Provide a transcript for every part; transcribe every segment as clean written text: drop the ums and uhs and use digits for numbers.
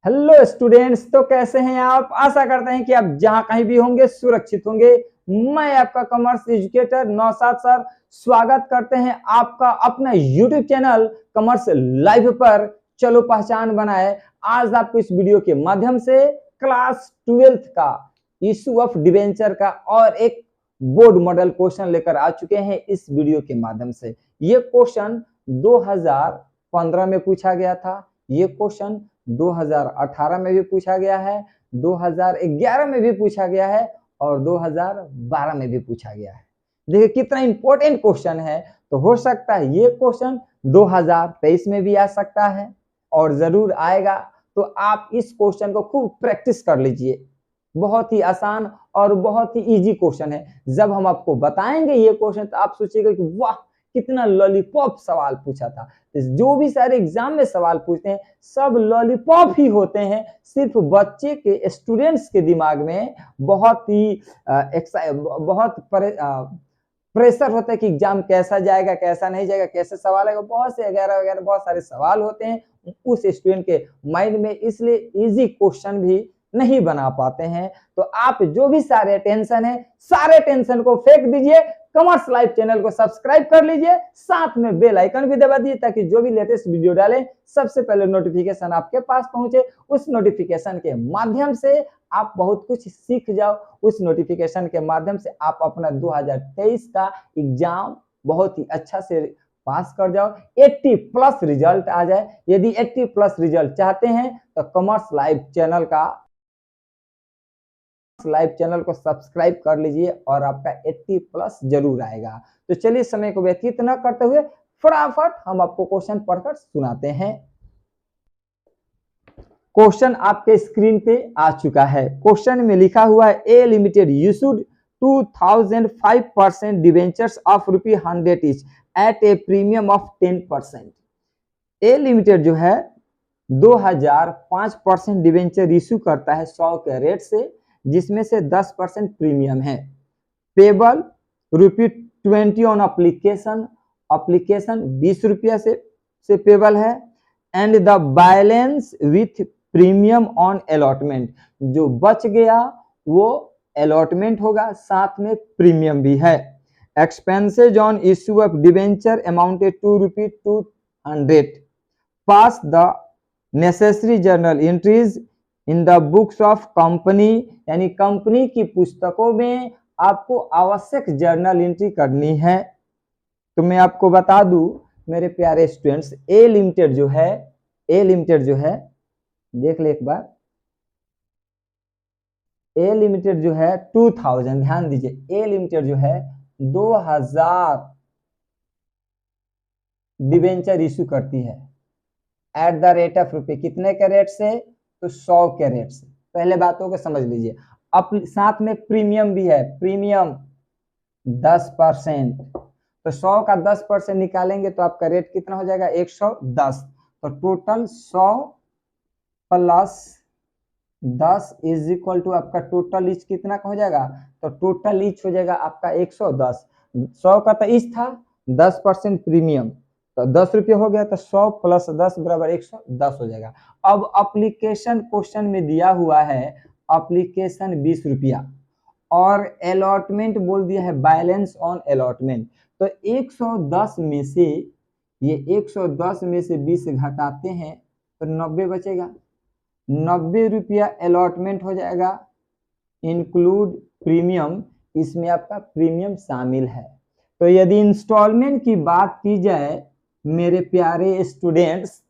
Hello students, तो कैसे हैं आप। आशा करते हैं कि आप जहां कहीं भी होंगे सुरक्षित होंगे। मैं आपका कॉमर्स एजुकेटर नौशाद सर स्वागत करते हैं आपका अपना यूट्यूब चैनल कॉमर्स लाइव पर। चलो पहचान बनाए। आज आपको इस वीडियो के माध्यम से क्लास 12th का इशू ऑफ डिवेंचर का और एक बोर्ड मॉडल क्वेश्चन लेकर आ चुके हैं इस वीडियो के माध्यम से। ये क्वेश्चन 2015 में पूछा गया था, ये क्वेश्चन 2018 में भी पूछा गया है, 2011 में भी पूछा गया है और 2012 में भी पूछा गया है। देखिए कितना इंपॉर्टेंट क्वेश्चन है। तो हो सकता है ये क्वेश्चन 2023 में भी आ सकता है और जरूर आएगा। तो आप इस क्वेश्चन को खूब प्रैक्टिस कर लीजिए। बहुत ही आसान और बहुत ही इजी क्वेश्चन है। जब हम आपको बताएंगे ये क्वेश्चन तो आप सोचिएगा कि वाह कितना लॉलीपॉप सवाल पूछा था। जो भी सारे एग्जाम में सवाल पूछते हैं सब लॉलीपॉप ही होते हैं। सिर्फ बच्चे के स्टूडेंट्स के दिमाग में बहुत ही बहुत प्रेशर होता है कि एग्जाम कैसा जाएगा कैसा नहीं जाएगा, कैसे सवाल आएगा, बहुत से वगैरह वगैरह बहुत सारे सवाल होते हैं उस स्टूडेंट के माइंड में, इसलिए इजी क्वेश्चन भी नहीं बना पाते हैं। तो आप जो भी सारे टेंशन है सारे टेंशन को फेंक दीजिए, कॉमर्स लाइव चैनल को सब्सक्राइब कर लीजिए, साथ में बेल आइकन भी दबा दीजिए ताकि जो भी लेटेस्ट वीडियो डालें सबसे पहले नोटिफिकेशन आपके पास पहुंचे। उस नोटिफिकेशन के माध्यम से आप बहुत कुछ सीख जाओ। उस नोटिफिकेशन के माध्यम से आप अपना 2023 का एग्जाम बहुत ही अच्छा से पास कर जाओ, 80+ रिजल्ट आ जाए। यदि 80+ रिजल्ट चाहते हैं तो कॉमर्स लाइव चैनल को सब्सक्राइब कर लीजिए और आपका 80+ जरूर आएगा। तो चलिए समय को व्यतीत न करते हुए फटाफट हम आपको क्वेश्चन पढ़कर सुनाते हैं। क्वेश्चन आपके स्क्रीन पे आ चुका है। क्वेश्चन में लिखा हुआ है A limited issued 2005% debentures of ₹100 each at a premium of 10%। A limited जो है 2005% डिवेंचर इशू करता है 100 के रेट से, जिसमें से 10% प्रीमियम है। पेबल ₹20 ऑन अप्लीकेशन, अप्लीकेशन 20 रुपया से पेबल है। And the balance with premium on allotment, जो बच गया वो अलॉटमेंट होगा, साथ में प्रीमियम भी है। Expenses on issue of debenture amounted to ₹200। Pass the necessary journal entries in the books of company, यानी कंपनी की पुस्तकों में आपको आवश्यक जर्नल एंट्री करनी है। तो मैं आपको बता दूं मेरे प्यारे स्टूडेंट्स, ए लिमिटेड जो है देख ले एक बार। ए लिमिटेड जो है 2000, ध्यान दीजिए, ए लिमिटेड जो है 2000 डिवेंचर इशू करती है एट द रेट ऑफ रुपये, कितने के रेट से, तो 100 के रेट से। पहले बातों को समझ लीजिए। अब साथ में प्रीमियम भी है, प्रीमियम 10%। तो 100 का 10% निकालेंगे तो आपका रेट कितना हो जाएगा, 110। तो total 100 plus 10 is equal to आपका टोटल ईच कितना का हो जाएगा, तो टोटल ईच हो जाएगा आपका 110। 100 का तो ईच था, 10% प्रीमियम, तो 10 रुपये हो गया, तो 100 प्लस 10 बराबर 110 हो जाएगा। अब एप्लीकेशन क्वेश्चन में दिया हुआ है एप्लीकेशन 20 रुपया और अलॉटमेंट बोल दिया है बैलेंस ऑन अलॉटमेंट। तो 110 में से ये 110 में से 20 घटाते हैं तो 90 बचेगा। 90 रुपया अलॉटमेंट हो जाएगा इंक्लूड प्रीमियम, इसमें आपका प्रीमियम शामिल है। तो यदि इंस्टॉलमेंट की बात की जाए मेरे प्यारे स्टूडेंट्स,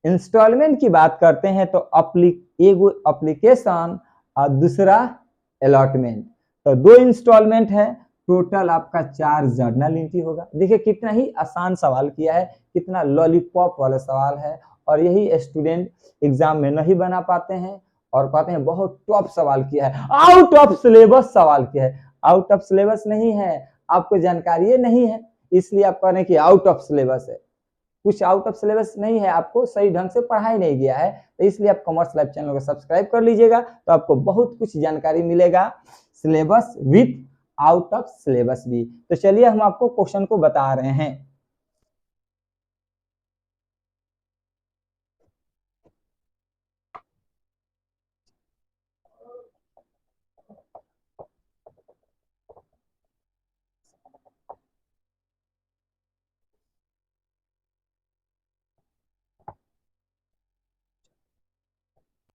इंस्टॉलमेंट की बात करते हैं तो एगो एप्लीकेशन और दूसरा अलॉटमेंट, तो 2 इंस्टॉलमेंट है, टोटल आपका 4 जर्नल एंट्री होगा। देखिए कितना ही आसान सवाल किया है, कितना लॉलीपॉप वाला सवाल है, और यही स्टूडेंट एग्जाम में नहीं बना पाते हैं और कहते हैं बहुत टॉप सवाल किया है, आउट ऑफ सिलेबस सवाल किया है। आउट ऑफ सिलेबस नहीं है, आपको जानकारी नहीं है इसलिए आप कह रहे हैं कि आउट ऑफ सिलेबस है। कुछ आउट ऑफ सिलेबस नहीं है, आपको सही ढंग से पढ़ाई नहीं गया है। तो इसलिए आप कॉमर्स लाइव चैनल को सब्सक्राइब कर लीजिएगा, तो आपको बहुत कुछ जानकारी मिलेगा, syllabus with out of syllabus भी। तो चलिए हम आपको क्वेश्चन को बता रहे हैं।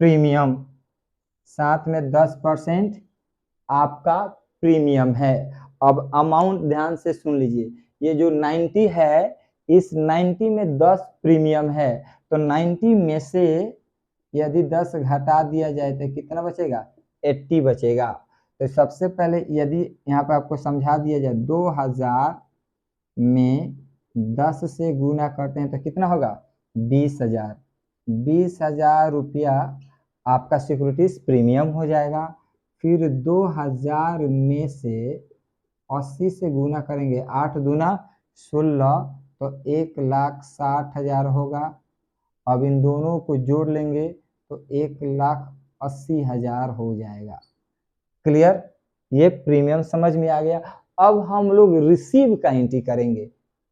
प्रीमियम, साथ में 10% आपका प्रीमियम है। अब अमाउंट ध्यान से सुन लीजिए, ये जो 90 है, इस 90 में 10 प्रीमियम है, तो 90 में से यदि 10 घटा दिया जाए तो कितना बचेगा, 80 बचेगा। तो सबसे पहले यदि यहाँ पे आपको समझा दिया जाए, 2000 में 10 से गुना करते हैं तो कितना होगा, 20,000। 20,000 रुपया आपका सिक्योरिटीज प्रीमियम हो जाएगा। फिर 2000 में से 80 से गुना करेंगे, 8 दूना 16, तो 1,60,000 होगा। अब इन दोनों को जोड़ लेंगे तो 1,80,000 हो जाएगा। क्लियर, ये प्रीमियम समझ में आ गया। अब हम लोग रिसीव का एंट्री करेंगे।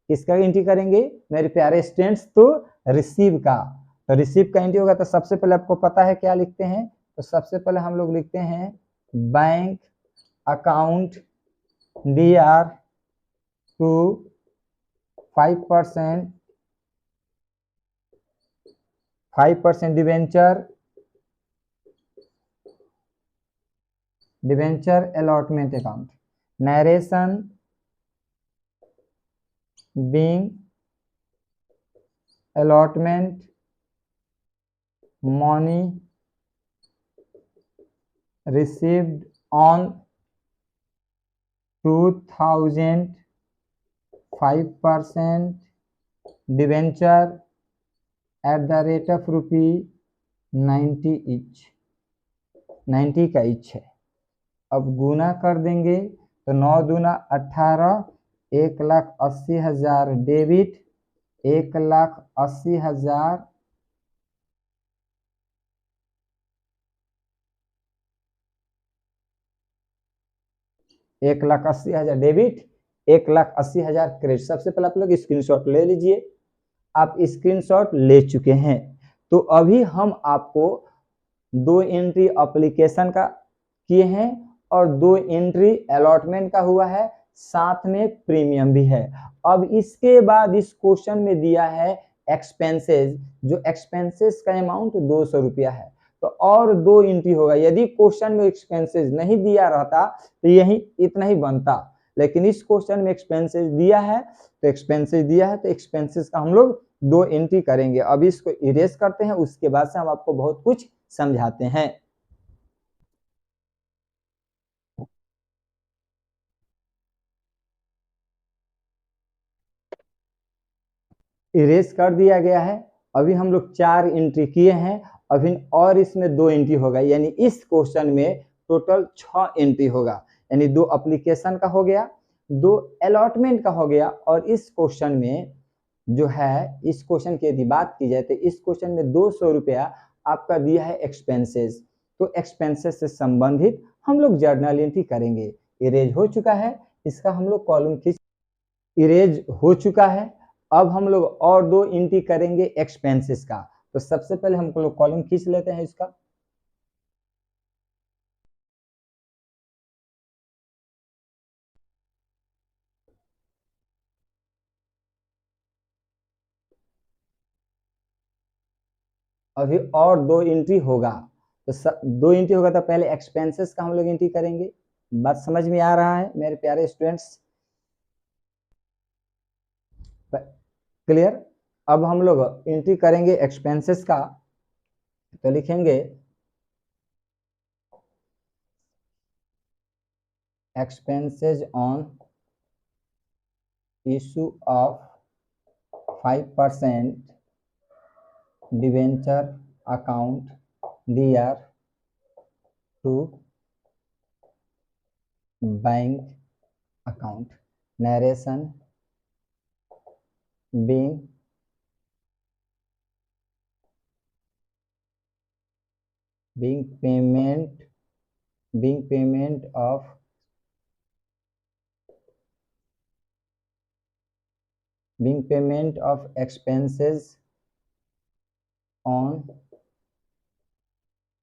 किसका एंट्री करेंगे मेरे प्यारे स्टूडेंट्स, तो रिसीव का। तो रिसीव का एंट्री होगा तो सबसे पहले आपको पता है क्या लिखते हैं, तो सबसे पहले हम लोग लिखते हैं bank account DR to 5% debenture allotment account, narration being allotment money received on 2000 5% debenture at the rate of ₹90 each, 90 का each है। अब गुना कर देंगे तो 9 दूना 18, 1,80,000 डेबिट, 1,80,000 1,80,000 डेबिट, 1,80,000 क्रेडिट। सबसे पहले आप लोग स्क्रीनशॉट ले लीजिए। आप स्क्रीनशॉट ले चुके हैं तो अभी हम आपको 2 एंट्री एप्लीकेशन का किए हैं और 2 एंट्री अलॉटमेंट का हुआ है, साथ में प्रीमियम भी है। अब इसके बाद इस क्वेश्चन में दिया है एक्सपेंसेस, जो एक्सपेंसेस का अमाउंट 200 रुपया है, तो और 2 एंट्री होगा। यदि क्वेश्चन में एक्सपेंसेस नहीं दिया रहता तो यही इतना ही बनता, लेकिन इस क्वेश्चन में एक्सपेंसेस दिया है, तो एक्सपेंसेस का हम लोग 2 एंट्री करेंगे। अब इसको इरेज करते हैं, उसके बाद से हम आपको बहुत कुछ समझाते हैं। इरेज कर दिया गया है। अभी हम लोग 4 एंट्री किए हैं, अभी और इसमें 2 एंट्री होगा, यानी इस क्वेश्चन में टोटल 6 एंट्री होगा। यानी 2 एप्लीकेशन का हो गया, 2 अलॉटमेंट का हो गया, और इस क्वेश्चन में जो है, इस क्वेश्चन की यदि बात की जाए तो इस क्वेश्चन में 200 रुपया आपका दिया है एक्सपेंसेस। तो एक्सपेंसेस से संबंधित हम लोग जर्नल एंट्री करेंगे। इरेज हो चुका है, इसका हम लोग कॉलम खींच, इरेज हो चुका है। अब हम लोग और 2 एंट्री करेंगे एक्सपेंसेस का। तो सबसे पहले हम लोग कॉलम खींच लेते हैं इसका। अभी और 2 एंट्री होगा, तो 2 एंट्री होगा तो पहले एक्सपेंसेस का हम लोग एंट्री करेंगे। बात समझ में आ रहा है मेरे प्यारे स्टूडेंट्स, क्लियर। अब हम लोग एंट्री करेंगे एक्सपेंसेस का, तो लिखेंगे expenses on issue of 5% debenture account DR to bank account, narration being payment of expenses on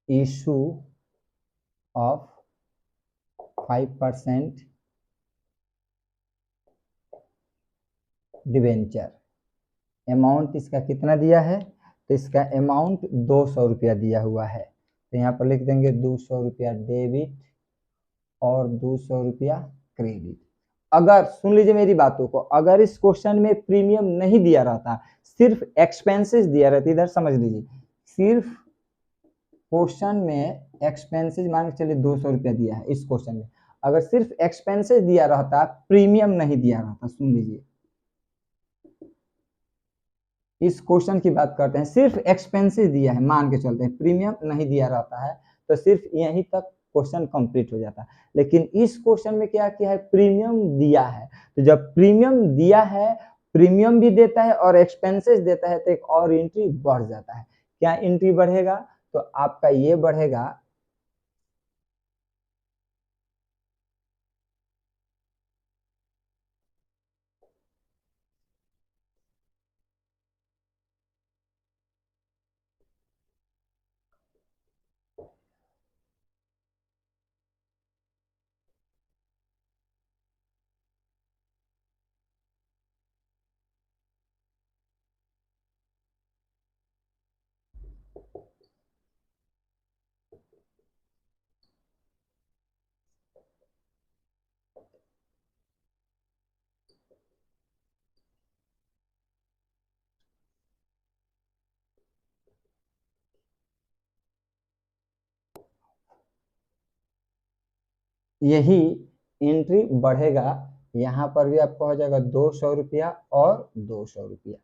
issue of 5% debenture. Amount इसका कितना दिया है, तो इसका अमाउंट 200 रुपया दिया हुआ है। तो यहाँ पर लिख देंगे 200 रुपया डेबिट और 200 रुपया क्रेडिट। अगर सुन लीजिए मेरी बातों को, अगर इस क्वेश्चन में प्रीमियम नहीं दिया रहता, सिर्फ एक्सपेंसेस दिया रहता, इधर समझ लीजिए, सिर्फ क्वेश्चन में एक्सपेंसेस मान के चलिए 200 रुपया दिया है इस क्वेश्चन में, अगर सिर्फ एक्सपेंसेस दिया रहता, प्रीमियम नहीं दिया रहता, सुन लीजिए इस क्वेश्चन की बात करते हैं, सिर्फ एक्सपेंसेस दिया है, मान के चलते हैं प्रीमियम नहीं दिया रहता है, तो सिर्फ यहीं तक क्वेश्चन कंप्लीट हो जाता है। लेकिन इस क्वेश्चन में क्या किया है, प्रीमियम दिया है, तो जब प्रीमियम दिया है, प्रीमियम भी देता है और एक्सपेंसेस देता है, तो एक और एंट्री बढ़ जाता है। क्या एंट्री बढ़ेगा, तो आपका ये बढ़ेगा, यही एंट्री बढ़ेगा, यहाँ पर भी आपका हो जाएगा 200 रुपया और 200 रुपया।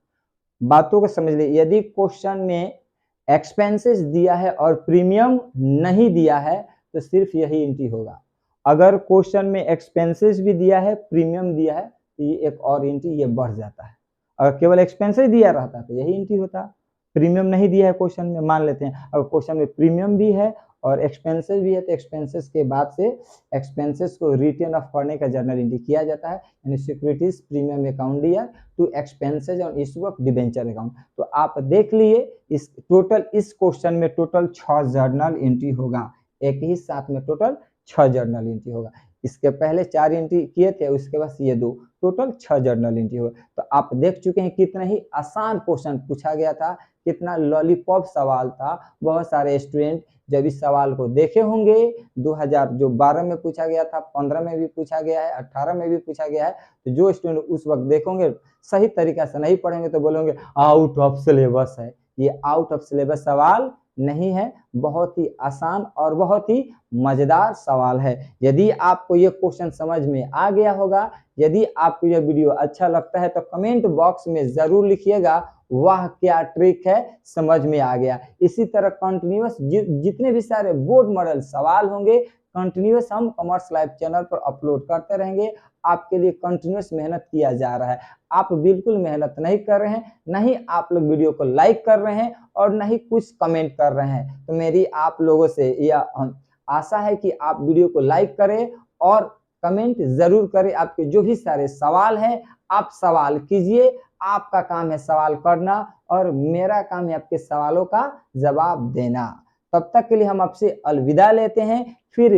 बातों को समझ लीजिए, यदि क्वेश्चन में एक्सपेंसेस दिया है और प्रीमियम नहीं दिया है, तो सिर्फ यही एंट्री होगा। अगर क्वेश्चन में एक्सपेंसेस भी दिया है, प्रीमियम दिया है, तो ये एक और एंट्री ये बढ़ जाता है। अगर केवल एक्सपेंसेस दिया रहता तो यही एंट्री होता, प्रीमियम नहीं दिया है क्वेश्चन में, मान लेते हैं अगर क्वेश्चन में प्रीमियम भी है और एक्सपेंसेस भी है, तो एक्सपेंसेस के बाद से एक्सपेंसेस को रिटर्न ऑफ करने का जर्नल एंट्री किया जाता है, यानी सिक्योरिटीज प्रीमियम अकाउंट दिया to expenses on issue of debenture account. तो आप देख लिए इस टोटल, इस क्वेश्चन में टोटल 6 जर्नल एंट्री होगा, एक ही साथ में टोटल 6 जर्नल एंट्री होगा। इसके पहले 4 एंट्री किए थे, उसके बाद ये 2, टोटल 6 जर्नल एंट्री होगा। तो आप देख चुके हैं कितना ही आसान क्वेश्चन पूछा गया था, कितना लॉलीपॉप सवाल था। बहुत सारे स्टूडेंट जब इस सवाल को देखे होंगे, 2012 में पूछा गया था, 15 में भी पूछा गया है, 18 में भी पूछा गया है, तो जो स्टूडेंट उस वक्त देखेंगे, सही तरीका से नहीं पढ़ेंगे तो बोलेंगे आउट ऑफ सिलेबस है। ये आउट ऑफ सिलेबस सवाल नहीं है, बहुत ही आसान और बहुत ही मजेदार सवाल है। यदि आपको ये क्वेश्चन समझ में आ गया होगा, यदि आपको यह वीडियो अच्छा लगता है, तो कमेंट बॉक्स में जरूर लिखिएगा वाह क्या ट्रिक है, समझ में आ गया। इसी तरह कंटिन्यूअस जितने भी सारे बोर्ड मॉडल सवाल होंगे, कंटिन्यूअस हम कॉमर्स लाइव चैनल पर अपलोड करते रहेंगे। आपके लिए कंटिन्यूअस मेहनत किया जा रहा है, आप बिल्कुल मेहनत नहीं कर रहे हैं, नहीं आप लोग वीडियो को लाइक कर रहे हैं और नहीं कुछ कमेंट कर रहे हैं। तो मेरी आप लोगों से यह आशा है कि आप वीडियो को लाइक करें और कमेंट जरूर करें। आपके जो भी सारे सवाल हैं, आप सवाल कीजिए, आपका काम है सवाल करना और मेरा काम है आपके सवालों का जवाब देना। तब तक के लिए हम आपसे अलविदा लेते हैं। फिर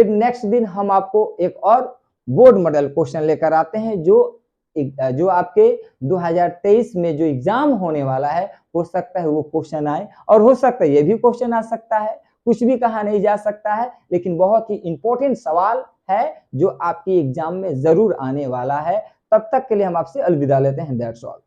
नेक्स्ट दिन हम आपको एक और बोर्ड मॉडल क्वेश्चन लेकर आते हैं, जो आपके 2023 में जो एग्जाम होने वाला है, हो सकता है वो क्वेश्चन आए और हो सकता है ये भी क्वेश्चन आ सकता है, कुछ भी कहा नहीं जा सकता है, लेकिन बहुत ही इंपॉर्टेंट सवाल है जो आपकी एग्जाम में जरूर आने वाला है। तब तक के लिए हम आपसे अलविदा लेते हैं। That's all.